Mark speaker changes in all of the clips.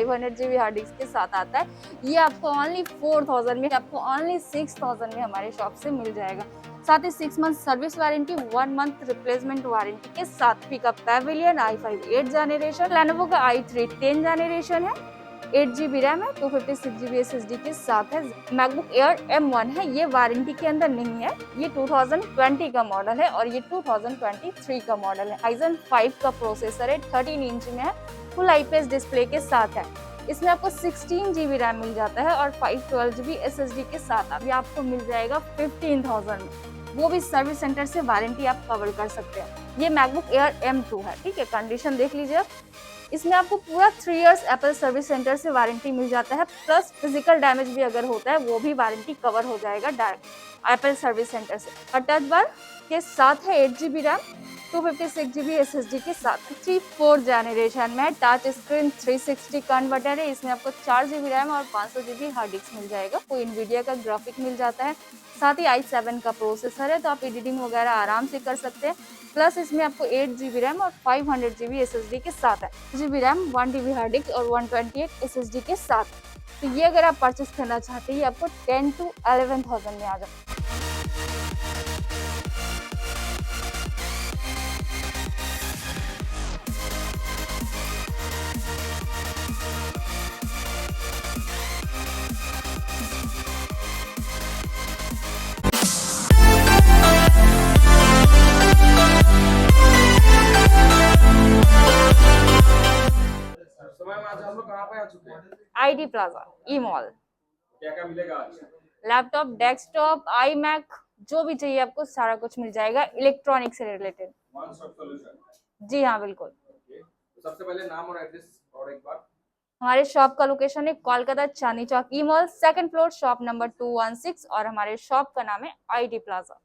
Speaker 1: 500 GB hard disk के साथ आता है। ये आपको ओनली 4000 में, आपको ओनली 6000 में हमारे शॉप से मिल जाएगा। साथ ही 6 month service warranty, 1 month replacement warranty के साथ। Pickup pavilion i5 8 generation, Lenovo का i3 10 जनरेशन है, 8 GB रैम है, 256 GB SSD के साथ है। मैकबुक एयर M1 है, ये वारंटी के अंदर नहीं है, ये 2020 का मॉडल है और ये 2023 का मॉडल है। Ryzen 5 का प्रोसेसर है, 13 इंच में है, फुल IPS डिस्प्ले के साथ है। इसमें आपको 16 GB रैम मिल जाता है और 512 GB SSD के साथ अभी आपको मिल जाएगा 15,000 में, वो भी सर्विस सेंटर से वारंटी आप कवर कर सकते हैं। ये मैकबुक एयर M2 है, ठीक है, कंडीशन देख लीजिए आप। इसमें आपको पूरा 3 इयर्स एप्पल सर्विस सेंटर से वारंटी मिल जाता है, प्लस फिजिकल डैमेज भी अगर होता है वो भी वारंटी कवर हो जाएगा डायरेक्ट एप्पल सर्विस सेंटर से। और टच बार के साथ है 8 GB रैम, 256 GB SSD के साथ। 4 जनरेशन में टच स्क्रीन 360 कन्वर्टर है, इसमें आपको 4 GB रैम और 500 GB हार्ड डिस्क मिल जाएगा। कोई इनवीडिया का ग्राफिक मिल जाता है, साथ ही i7 का प्रोसेसर है, तो आप एडिटिंग वगैरह आराम से कर सकते हैं। प्लस इसमें आपको 8 GB रैम और 500 GB SSD के साथ है, GB RAM, 1 TB hard disk और 128 SSD के साथ। तो ये अगर आप परचेस करना चाहते हैं, ये आपको 10 to 11,000 में आ जाए।
Speaker 2: आज हम लोग कहाँ पे आ चुके हैं?
Speaker 1: ID प्लाजा ई मॉल।
Speaker 2: क्या क्या मिलेगा आज?
Speaker 1: लैपटॉप, डेस्कटॉप, iMac, जो भी चाहिए आपको सारा कुछ मिल जाएगा इलेक्ट्रॉनिक से रिलेटेड।
Speaker 2: One stop solution.
Speaker 1: जी हाँ, बिल्कुल।
Speaker 2: तो सबसे पहले नाम और एड्रेस और एक बार।
Speaker 1: हमारे शॉप का लोकेशन है Kolkata Chandni Chowk E mall, 2nd floor, shop number 216 और हमारे शॉप का नाम है ID प्लाजा।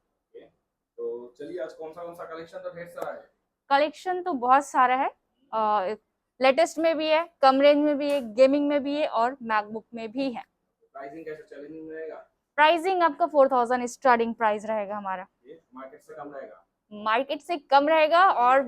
Speaker 2: तो चलिए, आज कौन सा कलेक्शन तो ढेर सारा है।
Speaker 1: कलेक्शन तो बहुत सारा है, लेटेस्ट में भी है, कम रेंज में भी है, गेमिंग में भी है और मैकबुक में भी है।
Speaker 2: प्राइसिंग कैसे चैलेंजिंग रहेगा?
Speaker 1: प्राइसिंग आपका 4000 स्टार्टिंग प्राइस रहेगा हमारा।
Speaker 2: मार्केट से कम रहेगा?
Speaker 1: मार्केट से कम रहेगा और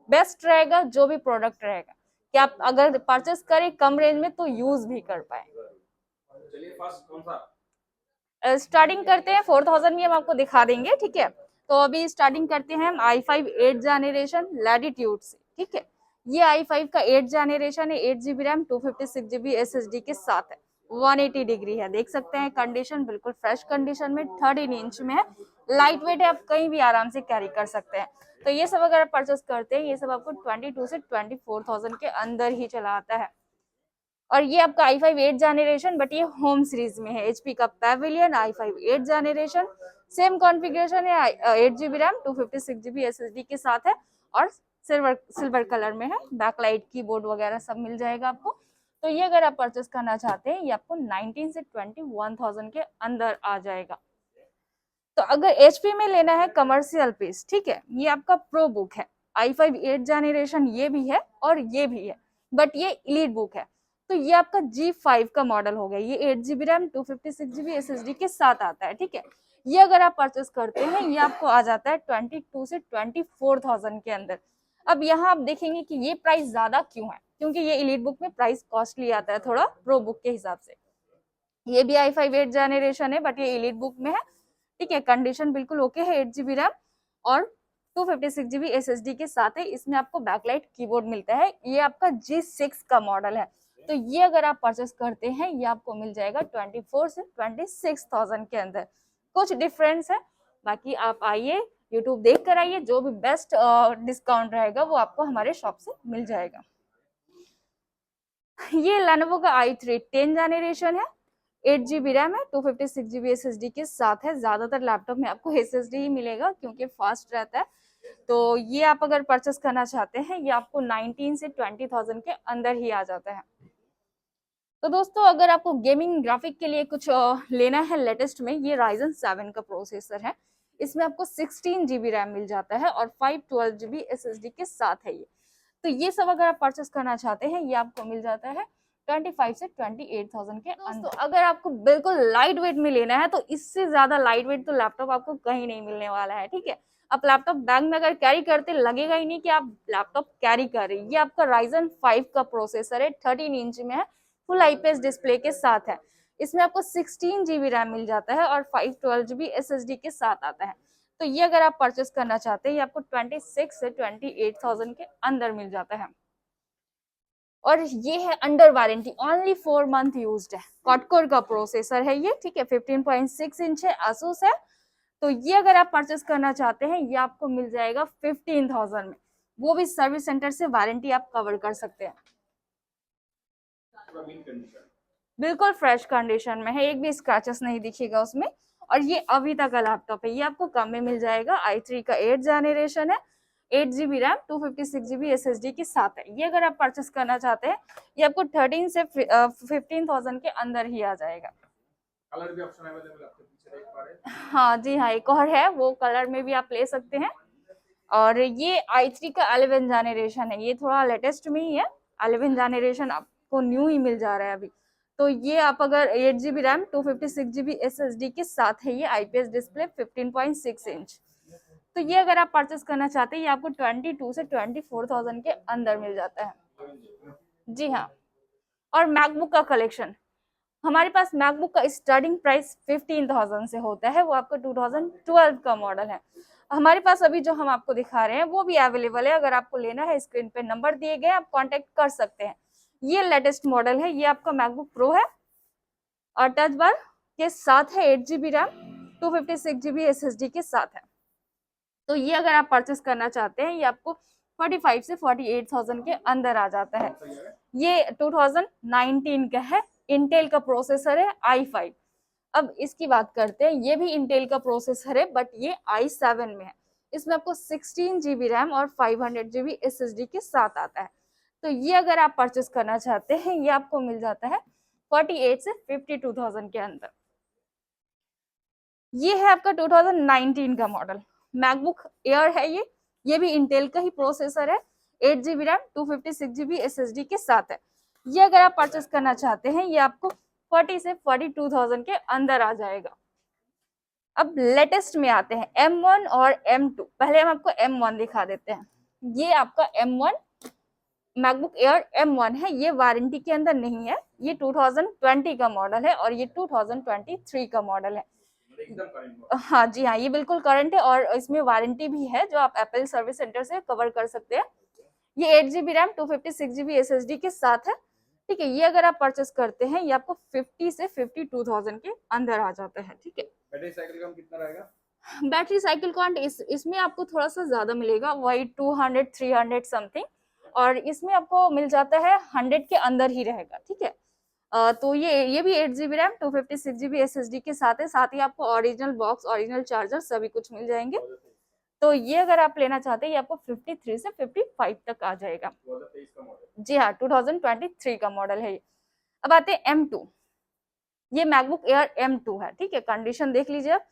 Speaker 1: बेस्ट रहेगा जो भी प्रोडक्ट रहेगा, कि आप अगर परचेस करें कम रेंज में तो यूज भी कर पाए।
Speaker 2: चलिए, फर्स्ट कौन सा?
Speaker 1: स्टार्टिंग करते हैं 4000 में, हम आपको दिखा देंगे, ठीक है। तो अभी स्टार्टिंग करते हैं हम i5 8 जनरेशन लैटिट्यूड से, ठीक है। ये i5 का 8 जनरेशन है, 8 GB रैम, 256 GB SSD के साथ है, 180 डिग्री है, देख सकते हैं कंडीशन बिल्कुल फ्रेश कंडीशन में, 13 इंच में है, लाइट वेट है, आप कहीं भी आराम से कैरी कर सकते हैं। तो ये सब अगर आप परचेस करते हैं, ये सब आपको 22 से 24,000 के अंदर ही चला आता है। और ये आपका i5 8 जनरेशन, बट ये होम सीरीज में है। HP का pavilion i5 8 generation, same configuration है, 8 GB रैम, 256 GB SSD के साथ है और सिल्वर कलर में है, बैकलाइट कीबोर्ड वगैरह सब मिल जाएगा आपको। तो ये अगर आप परचेस करना चाहते हैं, ये आपको 19 से 21,000 के अंदर आ जाएगा। तो अगर HP में लेना है कमर्शियल पीस, ठीक है, ये आपका प्रो बुक है, i5 8 जनरेशन ये भी है और ये भी है, बट ये एलीट बुक है। तो ये आपका G5 का मॉडल हो गया, ये 8 GB रैम, 256 GB SSD के साथ आता है, ठीक है। ये अगर आप परचेस करते हैं, ये आपको आ जाता है 22 से 24,000 के अंदर। अब यहाँ आप देखेंगे कि ये प्राइस ज्यादा क्यों है, क्योंकि ये एलीट बुक में प्राइस कॉस्टली आता है थोड़ा प्रो बुक के हिसाब से। ये भी i5 8 जनरेशन है, बट ये एलीट बुक में है, ठीक है, कंडीशन बिल्कुल ओके है, 8 GB रैम और 256 GB SSD के साथ है। इसमें आपको बैकलाइट कीबोर्ड मिलता है, ये आपका G6 का मॉडल है। तो ये अगर आप परचेस करते हैं, ये आपको मिल जाएगा 24 से 26,000 के अंदर, कुछ डिफरेंस है। बाकी आप आइए, यूट्यूब देख कर आइए, जो भी बेस्ट डिस्काउंट रहेगा वो आपको हमारे शॉप से मिल जाएगा। ये लेनोवो का i3 10 जनरेशन है, 8 GB रैम है, 256 GB SSD के साथ है। ज्यादातर लैपटॉप में आपको SSD ही मिलेगा क्योंकि फास्ट रहता है। तो ये आप अगर परचेस करना चाहते हैं, ये आपको 19 से 20,000 के अंदर ही आ जाता है। तो दोस्तों, अगर आपको गेमिंग ग्राफिक के लिए कुछ लेना है लेटेस्ट में, ये Ryzen 7 का प्रोसेसर है, इसमें आपको 16 GB रैम मिल जाता है और 512 GB SSD के साथ है ये। तो ये सब अगर आप परचेस करना चाहते हैं, ये आपको मिल जाता है 25 से 28,000 के अंदर। अगर आपको बिल्कुल लाइट वेट में लेना है, तो इससे ज्यादा लाइट वेट तो लैपटॉप आपको कहीं नहीं मिलने वाला है, ठीक है। आप लैपटॉप बैग में अगर कैरी करते, लगेगा ही नहीं कि आप लैपटॉप कैरी कर रहे हैं। ये आपका Ryzen 5 का प्रोसेसर है, 13 इंच में है, फुल आईपीएस डिस्प्ले के साथ है। इसमें आपको 16 GB रैम मिल जाता है और 512 GB SSD के साथ आता है। तो ये अगर आप परचेस करना चाहते हैं, ये आपको 26 से 28,000 के अंदर मिल जाता है। और ये है under warranty, only 4 month used है। क्वाड-कोर का प्रोसेसर है ये, ठीक है, 15.6 इंच है, आसूस है। तो ये अगर आप परचेस करना चाहते हैं, ये आपको मिल जाएगा 15,000 में, वो भी सर्विस सेंटर से वारंटी आप कवर कर सकते हैं। बिल्कुल फ्रेश कंडीशन में है, एक भी स्क्रैचेस नहीं दिखेगा उसमें। और ये अभी तक का लैपटॉप है, ये आपको कम में मिल जाएगा। i3 का 8 जनरेशन है, 8 GB रैम, 256 GB SSD के साथ है। ये अगर आप परचेस करना चाहते हैं, ये आपको 13 से 15,000 के अंदर ही आ जाएगा।
Speaker 2: कलर भी ऑप्शन अवेलेबल आपके पीछे देख पा रहे हैं।
Speaker 1: हाँ जी हाँ, एक और है, वो कलर में भी आप ले सकते हैं। और ये i3 का 11 जनरेशन है, ये थोड़ा लेटेस्ट में ही है। 11 जनरेशन आपको न्यू ही मिल जा रहा है अभी। तो ये आप अगर 8 GB रैम, 256 GB SSD के साथ है, ये IPS डिस्प्ले 15.6 इंच। तो ये अगर आप परचेस करना चाहते हैं, ये आपको 22 से 24,000 के अंदर मिल जाता है। जी हाँ। और मैकबुक का कलेक्शन, हमारे पास मैकबुक का स्टार्टिंग प्राइस 15,000 से होता है, वो आपका 2012 का मॉडल है। हमारे पास अभी जो हम आपको दिखा रहे हैं वो भी अवेलेबल है, अगर आपको लेना है स्क्रीन पे नंबर दिए गए, आप कांटेक्ट कर सकते हैं। ये लेटेस्ट मॉडल है, ये आपका मैकबुक प्रो है और टच बार के साथ है, 8 GB रैम, 256 GB SSD के साथ है। तो ये अगर आप परचेस करना चाहते हैं, ये आपको 45 से 48,000 के अंदर आ जाता है। ये 2019 का है, इंटेल का प्रोसेसर है, i5। अब इसकी बात करते हैं, ये भी इंटेल का प्रोसेसर है, बट ये i7 में है। इसमें आपको 16 GB रैम और 500 GB SSD के साथ आता है। तो ये अगर आप परचेस करना चाहते हैं, ये आपको मिल जाता है 48 से 52,000 के अंदर। ये है आपका 2019 का मॉडल मैकबुक एयर है, ये भी इंटेल का ही प्रोसेसर है, 8 GB रैम, 256 GB SSD के साथ है। ये अगर आप परचेस करना चाहते हैं, ये आपको 40 से 42,000 के अंदर आ जाएगा। अब लेटेस्ट में आते हैं M1 और M2। पहले हम आपको M1 दिखा देते हैं। ये आपका M1 मैकबुक एयर M1 है, ये वारंटी के अंदर नहीं है, ये 2020 का मॉडल है और ये 2023 का मॉडल है।
Speaker 2: एकदम करेंट।
Speaker 1: हाँ जी हाँ, ये बिल्कुल करंट है और इसमें वारंटी भी है, जो आप एप्पल सर्विस सेंटर से कवर कर सकते हैं। ये 8 GB रैम, 256 GB SSD के साथ है, ठीक है। ये अगर आप परचेस करते हैं, ये आपको 50 से 52,000 के अंदर आ जाता है, ठीक है।
Speaker 2: बैटरी साइकिल का कितना रहेगा?
Speaker 1: बैटरी साइकिल काउंट इसमें आपको थोड़ा सा ज्यादा मिलेगा, वही 200 300 समथिंग, और इसमें आपको मिल जाता है 100 के अंदर ही रहेगा, ठीक है। तो ये भी 8 GB रैम, 256 GB SSD के साथ ही आपको ओरिजिनल बॉक्स, ओरिजिनल चार्जर सभी कुछ मिल जाएंगे। तो ये अगर आप लेना चाहते हैं, ये आपको 53 से 55 तक आ जाएगा।
Speaker 2: 2023 का मॉडल।
Speaker 1: जी हाँ, 2023 का मॉडल है ये। अब आते हैं M2। ये मैकबुक एयर M2 है, ठीक है। कंडीशन देख लीजिए आप।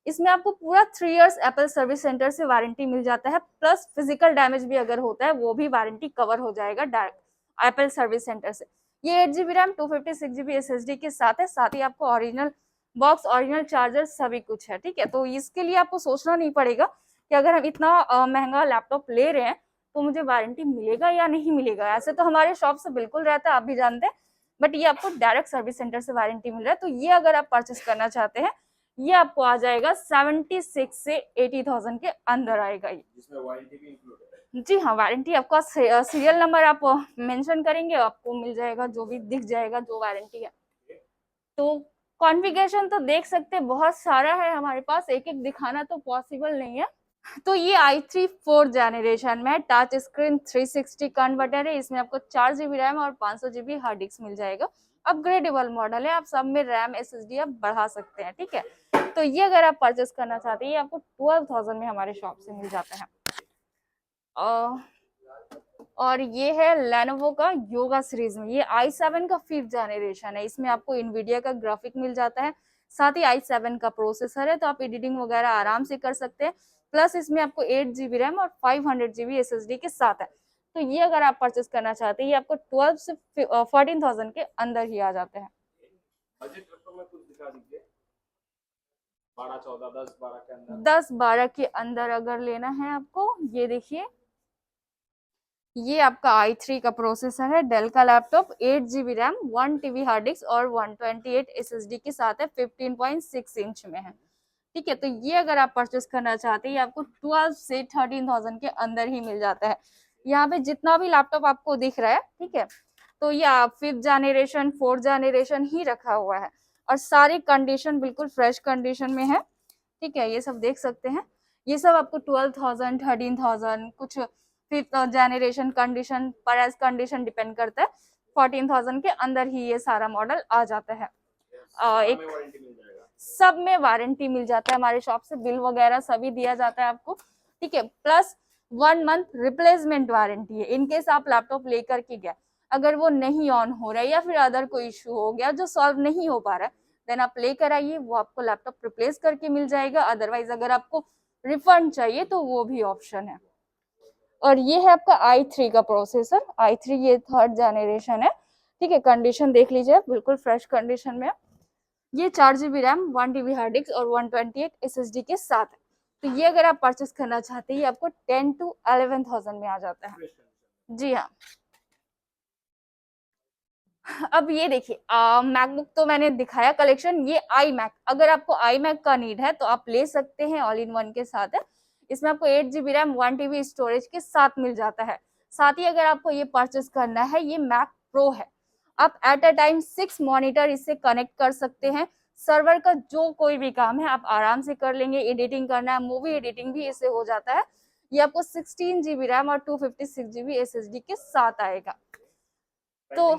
Speaker 1: इसमें आपको पूरा 3 इयर्स एप्पल सर्विस सेंटर से वारंटी मिल जाता है, प्लस फिजिकल डैमेज भी अगर होता है, वो भी वारंटी कवर हो जाएगा डायरेक्ट एप्पल सर्विस सेंटर से। ये 8 GB रैम, 256 GB SSD के साथ ही आपको ओरिजिनल बॉक्स, ओरिजिनल चार्जर सभी कुछ है, ठीक है। तो इसके लिए आपको सोचना नहीं पड़ेगा कि अगर हम इतना महंगा लैपटॉप ले रहे हैं तो मुझे वारंटी मिलेगा या नहीं मिलेगा। ऐसे तो हमारे शॉप से बिल्कुल रहता है, आप भी जानते हैं, बट ये आपको डायरेक्ट सर्विस सेंटर से वारंटी मिल रहा है। तो ये अगर आप परचेस करना चाहते हैं, ये आपको आ जाएगा 76 से 80,000 के अंदर आएगा ये,
Speaker 2: जिसमें वारंटी भी इंक्लूड है।
Speaker 1: जी हाँ। वारंटी आपका सीरियल नंबर आप मेंशन करेंगे, आपको मिल जाएगा, जो भी दिख जाएगा जो वारंटी है। तो कॉन्फ़िगरेशन तो देख सकते हैं, बहुत सारा है हमारे पास, एक एक दिखाना तो पॉसिबल नहीं है। तो ये i3 4th जनरेशन में टच स्क्रीन 360 कन्वर्टर है। इसमें आपको 4 GB रैम और 500 GB हार्ड डिस्क मिल जाएगा। अपग्रेडेबल मॉडल है, आप सब में रैम SSD आप बढ़ा सकते हैं, ठीक है। तो ये अगर आप परचेस करना चाहते हैं, ये आपको 12,000 में हमारे शॉप से मिल जाता है। और ये है Lenovo का योगा सीरीज में, ये i7 का 5th जनरेशन है। इसमें आपको Nvidia का ग्राफिक मिल जाता है, साथ ही i7 का प्रोसेसर है, तो आप एडिटिंग वगैरह आराम से कर सकते हैं। प्लस इसमें आपको 8 GB रैम और 500 GB SSD के साथ है। तो ये अगर आप परचेस करना चाहते हैं, ये आपको 12 से 14,000 के अंदर ही आ जाते हैं।
Speaker 2: बजट में कुछ दिखा दीजिए। 12 14 10 12 के अंदर।
Speaker 1: 10 12 के अंदर अगर लेना है आपको, ये देखिए ये आपका i3 का प्रोसेसर है, डेल का laptop, 8 GB RAM, 1 TB hard disk और 128 SSD के साथ है, 15.6 इंच में है। ठीक है, तो ये अगर आप परचेस करना चाहते हैं, ये आपको 12 से 13,000 के अंदर ही मिल जाता है। यहाँ पे जितना भी लैपटॉप आपको दिख रहा है, ठीक है, तो ये 5th जनरेशन 4th जनरेशन ही रखा हुआ है और सारी कंडीशन बिल्कुल फ्रेश कंडीशन में है। ठीक है, ये सब देख सकते हैं, ये सब आपको 12,000 13,000 कुछ 5th जनरेशन कंडीशन पर एज कंडीशन डिपेंड करता है, 14,000 के अंदर ही ये सारा मॉडल आ जाता है। एक
Speaker 2: वारंटी मिल जाएगा,
Speaker 1: सब में वारंटी मिल जाता है, हमारे शॉप से बिल वगैरह सभी दिया जाता है आपको। ठीक है, प्लस 1 मंथ रिप्लेसमेंट वारंटी है। इनकेस आप लैपटॉप लेकर के गए, अगर वो नहीं ऑन हो रहा है या फिर अदर कोई इशू हो गया जो सॉल्व नहीं हो पा रहा है, देन आप लेकर आइए, वो आपको लैपटॉप रिप्लेस करके मिल जाएगा। अदरवाइज अगर आपको रिफंड चाहिए तो वो भी ऑप्शन है। और ये है आपका i3 का प्रोसेसर, i3 ये 3rd जनरेशन है। ठीक है, कंडीशन देख लीजिए, बिल्कुल फ्रेश कंडीशन में। ये 4 GB RAM, 1 TB hard disk और 128 SSD के साथ है। तो ये अगर आप परचेस करना चाहते हैं, ये आपको 10 to 11,000 में आ जाता है। जी हाँ। अब ये देखिए, मैकबुक तो मैंने दिखाया कलेक्शन, ये आई मैक, अगर आपको आई मैक का नीड है तो आप ले सकते हैं, ऑल इन वन के साथ है। इसमें आपको 8 GB रैम 1 TB स्टोरेज के साथ मिल जाता है। साथ ही अगर आपको ये परचेस करना है, ये मैक प्रो है, आप एट अ टाइम 6 मॉनिटर इससे कनेक्ट कर सकते हैं। सर्वर का जो कोई भी काम है आप आराम से कर लेंगे, एडिटिंग करना है, मूवी एडिटिंग भी इससे हो जाता है। ये आपको 16 GB रैम और 256 GB SSD के साथ आएगा। तो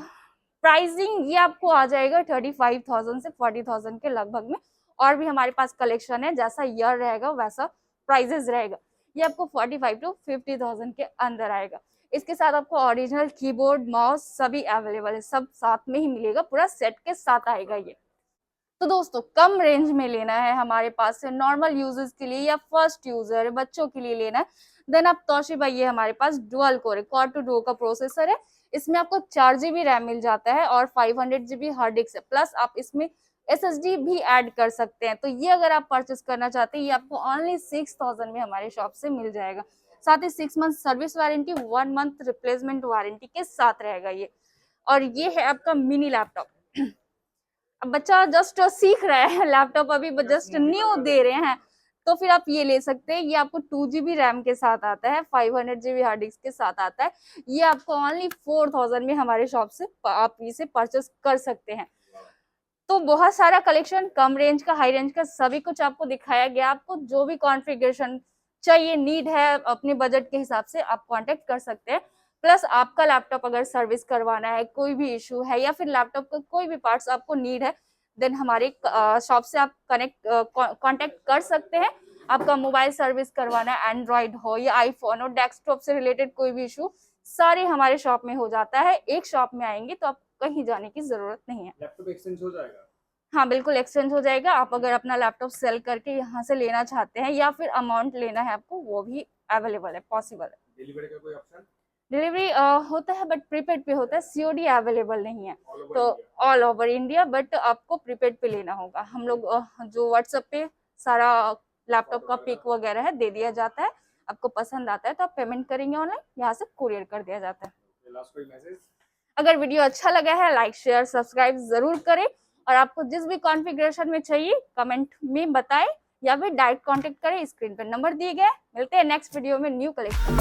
Speaker 1: प्राइसिंग ये आपको आ जाएगा 35,000 से 40,000 के लगभग में। और भी हमारे पास कलेक्शन है, जैसा ईयर रहेगा वैसा प्राइजेस रहेगा। ये आपको 45 to 50,000 के अंदर आएगा। इसके साथ आपको ओरिजिनल कीबोर्ड, माउस सभी अवेलेबल है, सब साथ में ही मिलेगा, पूरा सेट के साथ आएगा ये। तो दोस्तों, कम रेंज में लेना है हमारे पास से, नॉर्मल यूजर्स के लिए या फर्स्ट यूजर बच्चों के लिए लेना है, देन आप तोशिबा, ये हमारे पास dual core quad two duo का प्रोसेसर है। इसमें आपको 4 GB रैम मिल जाता है और 500 GB हार्ड डिस्क है, प्लस आप इसमें SSD भी ऐड कर सकते हैं। तो ये अगर आप परचेस करना चाहते हैं, ये आपको ओनली 6,000 में हमारे शॉप से मिल जाएगा। साथ ही 6 month service warranty, 1 month replacement warranty के साथ रहेगा ये। और ये है आपका मिनी लैपटॉप। अब बच्चा जस्ट सीख रहा है, लैपटॉप अभी जस्ट न्यू दे रहे हैं, तो फिर आप ये ले सकते हैं। ये आपको 2 GB रैम के साथ आता है, 500 GB हार्ड डिस्क के साथ आता है। ये आपको ओनली 4,000 में हमारे शॉप से आप इसे परचेस कर सकते हैं। तो बहुत सारा कलेक्शन, कम रेंज का, हाई रेंज का, सभी कुछ आपको दिखाया गया। आपको जो भी कॉन्फ़िगरेशन चाहिए, नीड है, अपने बजट के हिसाब से आप कांटेक्ट कर सकते हैं। प्लस आपका लैपटॉप अगर सर्विस करवाना है, कोई भी इशू है या फिर लैपटॉप का कोई भी पार्ट्स आपको नीड है, देन हमारे शॉप से आप कांटेक्ट कर सकते हैं। आपका मोबाइल सर्विस करवाना है, एंड्रॉइड हो या आईफोन हो, डेस्कटॉप से रिलेटेड कोई भी इशू, सारे हमारे शॉप में हो जाता है। एक शॉप में आएंगे तो आप कहीं जाने की जरूरत नहीं है।
Speaker 2: लैपटॉप एक्सचेंज हो जाएगा?
Speaker 1: हाँ, बिल्कुल एक्सचेंज हो जाएगा। आप अगर अपना लैपटॉप सेल करके यहाँ से लेना चाहते हैं या फिर अमाउंट लेना है आपको, वो भी अवेलेबल है, पॉसिबल है।
Speaker 2: डिलीवरी का कोई ऑप्शन?
Speaker 1: डिलीवरी होता है, बट प्रीपेड पे होता है, COD अवेलेबल नहीं है। तो ऑल ओवर इंडिया, बट आपको प्रीपेड पे लेना होगा। हम लोग जो व्हाट्सएप पे सारा लैपटॉप का पिक वगैरह है दे दिया जाता है। आपको पसंद आता है तो आप पेमेंट करेंगे ऑनलाइन, यहाँ से कुरियर कर दिया जाता है।
Speaker 2: लास्ट कोई मैसेज?
Speaker 1: अगर वीडियो अच्छा लगा है, लाइक शेयर सब्सक्राइब जरूर करें। और आपको जिस भी कॉन्फ़िगरेशन में चाहिए कमेंट में बताएं या फिर डायरेक्ट कांटेक्ट करें, स्क्रीन पर नंबर दिए गए। मिलते हैं नेक्स्ट वीडियो में न्यू कलेक्शन।